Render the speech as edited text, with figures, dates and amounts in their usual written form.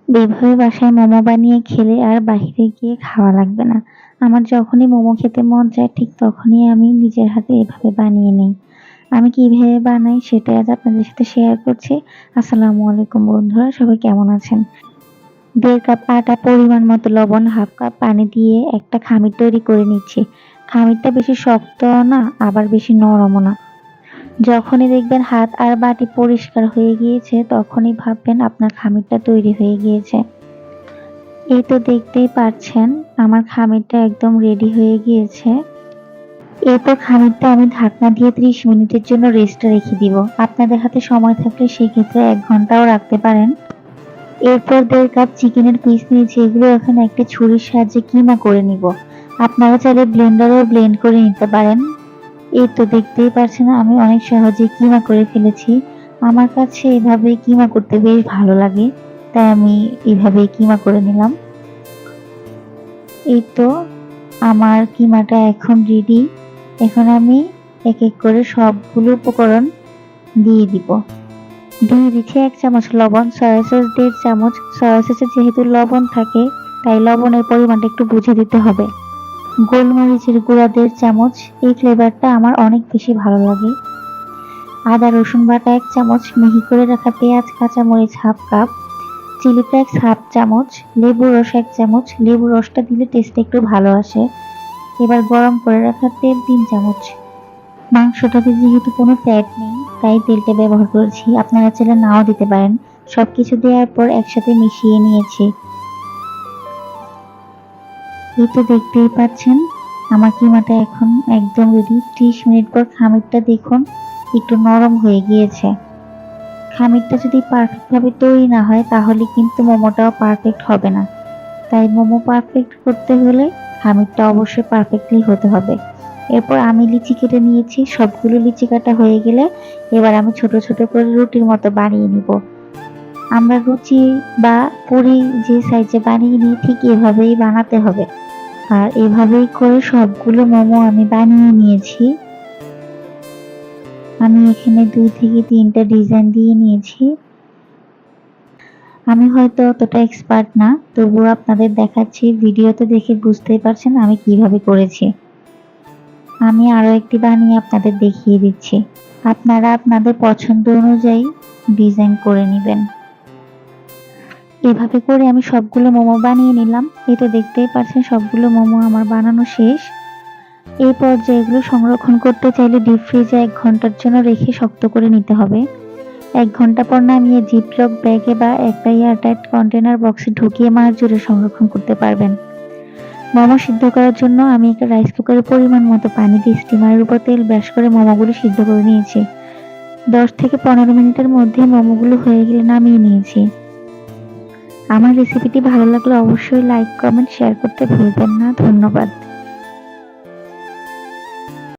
এভাবে বাসায় মোমো বানিয়ে খেলে আর বাহিরে গিয়ে খাওয়া লাগবে না। আমার যখনই মোমো খেতে মন চায় ঠিক তখনই আমি নিজের হাতে এভাবে বানিয়ে নিই। আমি কিভাবে বানাই সেটাই আজ আপনাদের সাথে শেয়ার করছি। আসসালামু আলাইকুম বন্ধুরা, সবাই কেমন আছেন? ১.৫ কাপ আটা, পরিমাণ মতো লবণ, ১/২ কাপ পানি দিয়ে একটা খামির তৈরি করে নিচ্ছি। খামিরটা বেশি শক্তও না আবার বেশি নরমও না। যখনই দেখবেন হাত আর বাটি পরিষ্কার হয়ে গিয়েছে তখনই ভাববেন আপনার খামিরটা তৈরি হয়ে গিয়েছে। এই তো দেখতেই পাচ্ছেন আমার খামিরটা একদম রেডি হয়ে গিয়েছে। এরপর খামিরটা আমি ঢাকনা দিয়ে ৩০ মিনিটের জন্য রেস্টে রেখে দিব। আপনাদের হাতে সময় থাকলে সেক্ষেত্রে ১ ঘন্টাও রাখতে পারেন। এরপর ১.৫ কাপ চিকেনের পিস নিয়েছি, এগুলো এখন একটা ছুরির সাহায্যে কিমা করে নিব। আপনারা চাইলে ব্লেন্ডারেও ব্লেন্ড করে নিতে পারেন। এই তো দেখতেই পাচ্ছেন আমি অনেক সহজেই কিমা করে ফেলেছি। আমার কাছে এভাবে কিমা করতে বেশ ভালো লাগে, তাই আমি এভাবেই কিমা করে নিলাম। এই তো আমার কিমাটা এখন রেডি। এখন আমি এক এক করে সবগুলো উপকরণ দিয়ে দিব। দিয়ে দিচ্ছি ১ চামচ লবণ, সয়া সস ১.৫ চামচ। সয়া সসে যেহেতু লবণ থাকে তাই লবণের পরিমাণটা একটু বুঝে দিতে হবে। গোলমরিচের গুঁড়া ১.৫ চামচ, এই ফ্লেভারটা আমার অনেক বেশি ভালো লাগে। আদা রসুন বাটা ১ চামচ, মিহি করে রাখা পেঁয়াজ কাঁচামরিচ 1/2 কাপ, চিলি ফ্লেক্স 1/2 চামচ, লেবুর রস ১ চামচ। লেবুর রসটা দিলে টেস্টটা একটু ভালো আসে। এবার গরম করে রাখা তেল ৩ চামচ। মাংসটাতে যেহেতু কোনো ফ্যাট নেই তাই তেলটা ব্যবহার করেছি, আপনারা চাইলে নাও দিতে পারেন। সবকিছু দেওয়ার পর একসাথে মিশিয়ে নিয়েছি। এই তো দেখতেই পাচ্ছেন আমার কিমাটা এখন একদম রেডি। ৩০ মিনিট পর খামিরটা দেখুন একটু নরম হয়ে গিয়েছে। খামিরটা যদি পারফেক্ট ভাবে তৈরি না হয় তাহলে কিন্তু মোমোটাও পারফেক্ট হবে না। তাই মোমো পারফেক্ট করতে হলে খামিরটা অবশ্যই পারফেক্টলি হতে হবে। এরপর আমি লিচি কেটে নিয়েছি, সবগুলো লিচি কাটা হয়ে গেলে এবার আমি ছোট ছোট করে রুটির মতো বানিয়ে নিব। আমরা লুচি বা পুরি যে সাইজে বানিয়ে নিই ঠিক এভাবেই বানাতে হবে। আর এভাবেই করে সবগুলো মোমো আমি বানিয়ে নিয়েছি। আমি এখানে ২ থেকে ৩টা ডিজাইন দিয়ে নিয়েছি। আমি হয়তো অতটা এক্সপার্ট না, তবুও আপনাদের দেখাচ্ছি। ভিডিওতে দেখে বুঝতেই পারছেন আমি কিভাবে করেছি। আমি আরো একটি বানিয়ে আপনাদের দেখিয়ে দিচ্ছি। আপনারা আপনাদের পছন্দ অনুযায়ী ডিজাইন করে নেবেন। এভাবে করে আমি সবগুলো মোমো বানিয়ে নিলাম। এই তো দেখতেই পাচ্ছেন সবগুলো মোমো আমার বানানো শেষ। এই পর্যায়ে এগুলো সংরক্ষণ করতে চাইলে ডিপ ফ্রিজে ১ ঘন্টার জন্য রেখে শক্ত করে নিতে হবে। ১ ঘন্টা পর নামিয়ে জিপলক ব্যাগে বা একটা এয়ারটাইট কন্টেনার বক্সে ঢুকিয়ে মাস জুড়ে সংরক্ষণ করতে পারবেন। মোমো সিদ্ধ করার জন্য আমি একটা রাইস কুকারে পরিমাণ মতো পানি দিয়ে স্টিমারের উপর তেল ব্রাশ করে মোমোগুলো সিদ্ধ করে নিয়েছি। ১০ থেকে ১৫ মিনিটের মধ্যে মোমোগুলো হয়ে গেলে নামিয়ে নিয়েছি। আমার রেসিপিটি ভালো লাগলে অবশ্যই লাইক, কমেন্ট, শেয়ার করতে ভুলবেন না। ধন্যবাদ।